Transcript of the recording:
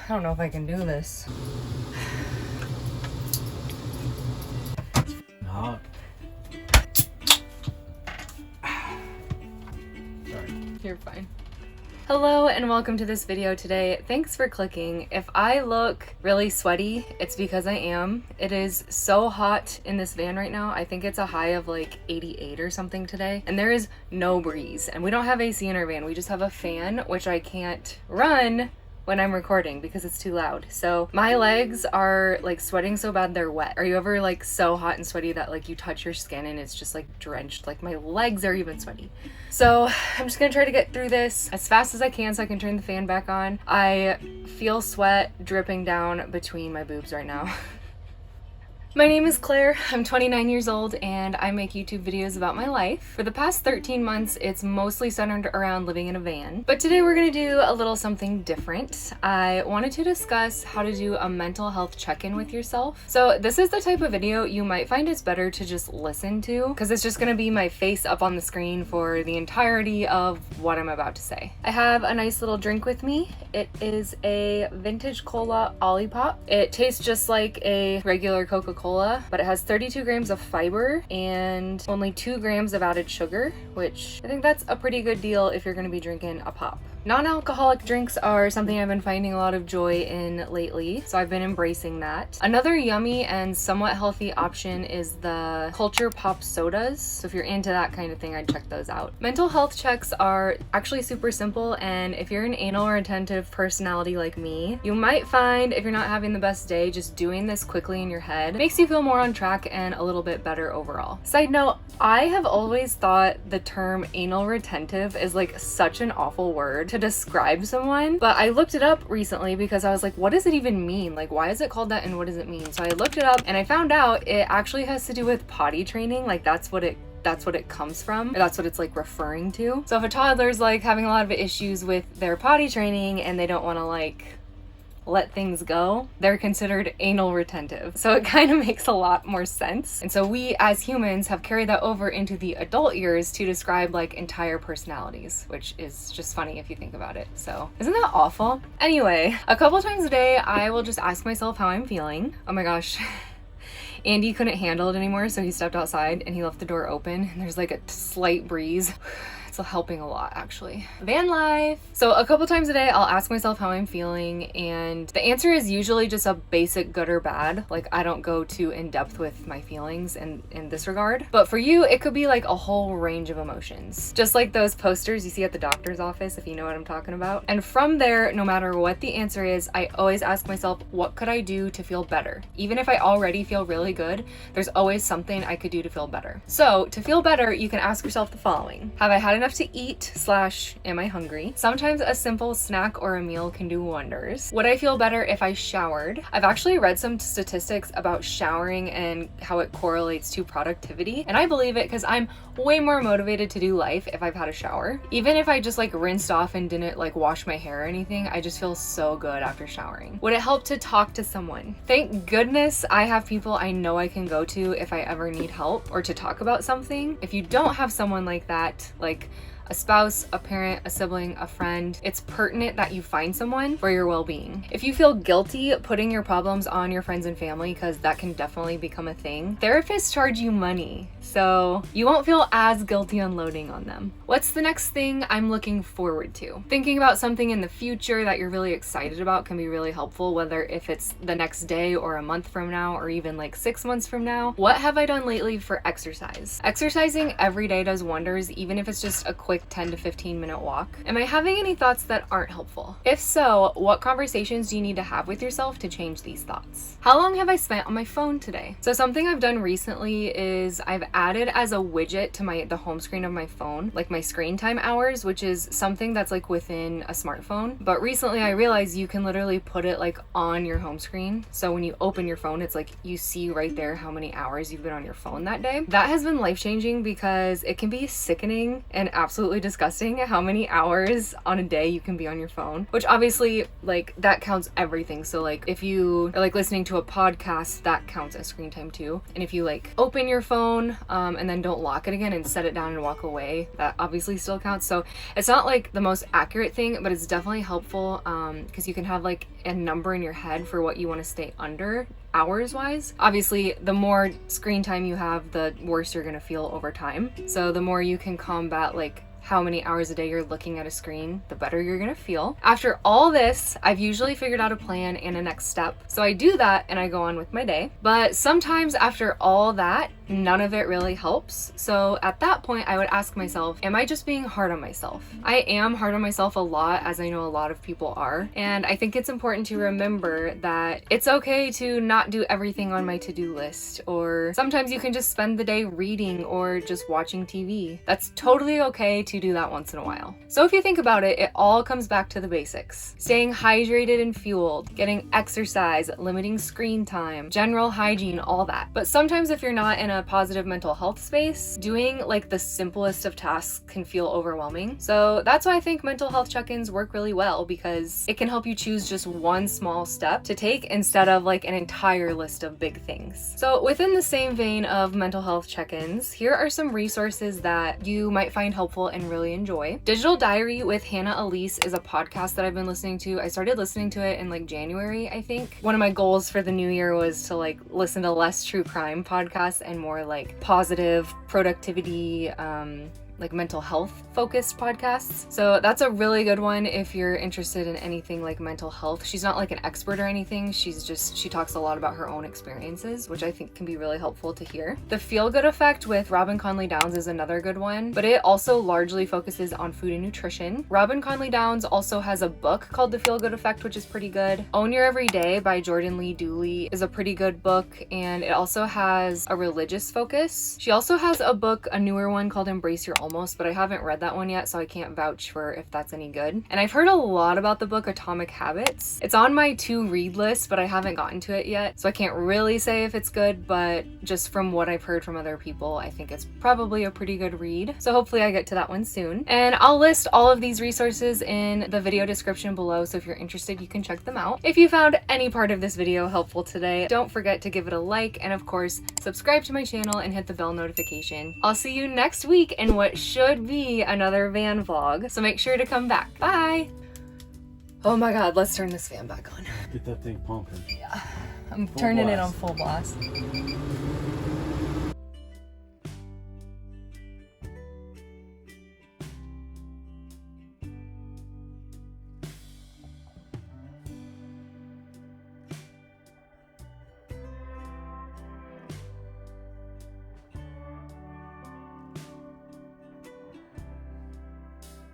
I don't know if I can do this. Hot. Sorry. You're fine. Hello and welcome to this video today. Thanks for clicking. If I look really sweaty, it's because I am. It is so hot in this van right now. I think it's a high of like 88 or something today. And there is no breeze. And we don't have AC in our van. We just have a fan, which I can't run when I'm recording because it's too loud. So my legs are like sweating so bad they're wet. Are you ever like so hot and sweaty that like you touch your skin and it's just like drenched? Like my legs are even sweaty. So I'm just gonna try to get through this as fast as I can so I can turn the fan back on. I feel sweat dripping down between my boobs right now. My name is Claire, I'm 29 years old, and I make YouTube videos about my life. For the past 13 months, it's mostly centered around living in a van. But today we're gonna do a little something different. I wanted to discuss how to do a mental health check-in with yourself. So this is the type of video you might find it's better to just listen to, because it's just gonna be my face up on the screen for the entirety of what I'm about to say. I have a nice little drink with me. It is a vintage cola OLIPOP. It tastes just like a regular Coca-Cola, but it has 32 grams of fiber and only 2 grams of added sugar, which I think that's a pretty good deal if you're going to be drinking a pop. Non-alcoholic drinks are something I've been finding a lot of joy in lately, so I've been embracing that. Another yummy and somewhat healthy option is the Culture Pop sodas, so if you're into that kind of thing, I'd check those out. Mental health checks are actually super simple, and if you're an anal or attentive personality like me, you might find if you're not having the best day, just doing this quickly in your head makes you feel more on track and a little bit better overall. Side note, I have always thought the term anal retentive is like such an awful word to describe someone, but I looked it up recently because I was like, what does it even mean? Like, why is it called that and what does it mean? So I looked it up and I found out it actually has to do with potty training. Like that's what it comes from, or that's what it's like referring to. So if a toddler's like having a lot of issues with their potty training and they don't want to like let things go, they're considered anal retentive. So it kind of makes a lot more sense. And so we as humans have carried that over into the adult years to describe like entire personalities, which is just funny if you think about it. So isn't that awful? Anyway, a couple times a day, I will just ask myself how I'm feeling. Oh my gosh. Andy couldn't handle it anymore, so he stepped outside and he left the door open and there's like a slight breeze. It's helping a lot actually. Van life. So a couple times a day I'll ask myself how I'm feeling, and the answer is usually just a basic good or bad. Like I don't go too in depth with my feelings in this regard. But for you, it could be like a whole range of emotions. Just like those posters you see at the doctor's office, if you know what I'm talking about. And from there, no matter what the answer is, I always ask myself, what could I do to feel better? Even if I already feel really good, there's always something I could do to feel better. So to feel better, you can ask yourself the following. Have I had enough to eat / am I hungry? Sometimes a simple snack or a meal can do wonders. Would I feel better if I showered? I've actually read some statistics about showering and how it correlates to productivity, and I believe it because I'm way more motivated to do life if I've had a shower. Even if I just like rinsed off and didn't like wash my hair or anything, I just feel so good after showering. Would it help to talk to someone? Thank goodness I have people I know I can go to if I ever need help or to talk about something. If you don't have someone like that, like a spouse, a parent, a sibling, a friend, it's pertinent that you find someone for your well-being. If you feel guilty putting your problems on your friends and family, because that can definitely become a thing, therapists charge you money, so you won't feel as guilty unloading on them. What's the next thing I'm looking forward to? Thinking about something in the future that you're really excited about can be really helpful, whether if it's the next day or a month from now or even like 6 months from now. What have I done lately for exercise? Exercising every day does wonders, even if it's just a quick 10 to 15 minute walk. Am I having any thoughts that aren't helpful? If so, what conversations do you need to have with yourself to change these thoughts? How long have I spent on my phone today? So something I've done recently is I've added as a widget to the home screen of my phone, like my screen time hours, which is something that's like within a smartphone. But recently I realized you can literally put it like on your home screen. So when you open your phone, it's like you see right there how many hours you've been on your phone that day. That has been life-changing because it can be sickening and absolutely absolutely disgusting how many hours on a day you can be on your phone, which obviously like that counts everything. So like if you are like listening to a podcast, that counts as screen time too. And if you like open your phone and then don't lock it again and set it down and walk away, that obviously still counts. So it's not like the most accurate thing, but it's definitely helpful because you can have like a number in your head for what you want to stay under hours wise. Obviously, the more screen time you have, the worse you're gonna feel over time. So the more you can combat like how many hours a day you're looking at a screen, the better you're gonna feel. After all this, I've usually figured out a plan and a next step. So I do that and I go on with my day. But sometimes after all that, none of it really helps. So at that point, I would ask myself, am I just being hard on myself? I am hard on myself a lot, as I know a lot of people are. And I think it's important to remember that it's okay to not do everything on my to-do list, or sometimes you can just spend the day reading or just watching TV. That's totally okay to do that once in a while. So if you think about it, it all comes back to the basics. Staying hydrated and fueled, getting exercise, limiting screen time, general hygiene, all that. But sometimes if you're not in a positive mental health space, doing like the simplest of tasks can feel overwhelming. So that's why I think mental health check-ins work really well, because it can help you choose just one small step to take instead of like an entire list of big things. So within the same vein of mental health check-ins, here are some resources that you might find helpful and really enjoy. Digital Diary with Hannah Elise is a podcast that I've been listening to. I started listening to it in like January, I think. One of my goals for the new year was to like listen to less true crime podcasts and more like positive productivity, like mental health focused podcasts. So that's a really good one if you're interested in anything like mental health. She's not like an expert or anything. She talks a lot about her own experiences, which I think can be really helpful to hear. The Feel Good Effect with Robin Conley Downs is another good one, but it also largely focuses on food and nutrition. Robin Conley Downs also has a book called The Feel Good Effect, which is pretty good. Own Your Everyday by Jordan Lee Dooley is a pretty good book, and it also has a religious focus. She also has a book, a newer one called Embrace Your Almost, but I haven't read that one yet, so I can't vouch for if that's any good. And I've heard a lot about the book Atomic Habits. It's on my to-read list, but I haven't gotten to it yet, so I can't really say if it's good, but just from what I've heard from other people, I think it's probably a pretty good read. So hopefully I get to that one soon. And I'll list all of these resources in the video description below, so if you're interested, you can check them out. If you found any part of this video helpful today, don't forget to give it a like, and of course, subscribe to my channel and hit the bell notification. I'll see you next week in what should be another van vlog, so make sure to come back. Bye! Oh my god, let's turn this fan back on. Get that thing pumping. Yeah, I'm turning it on full blast.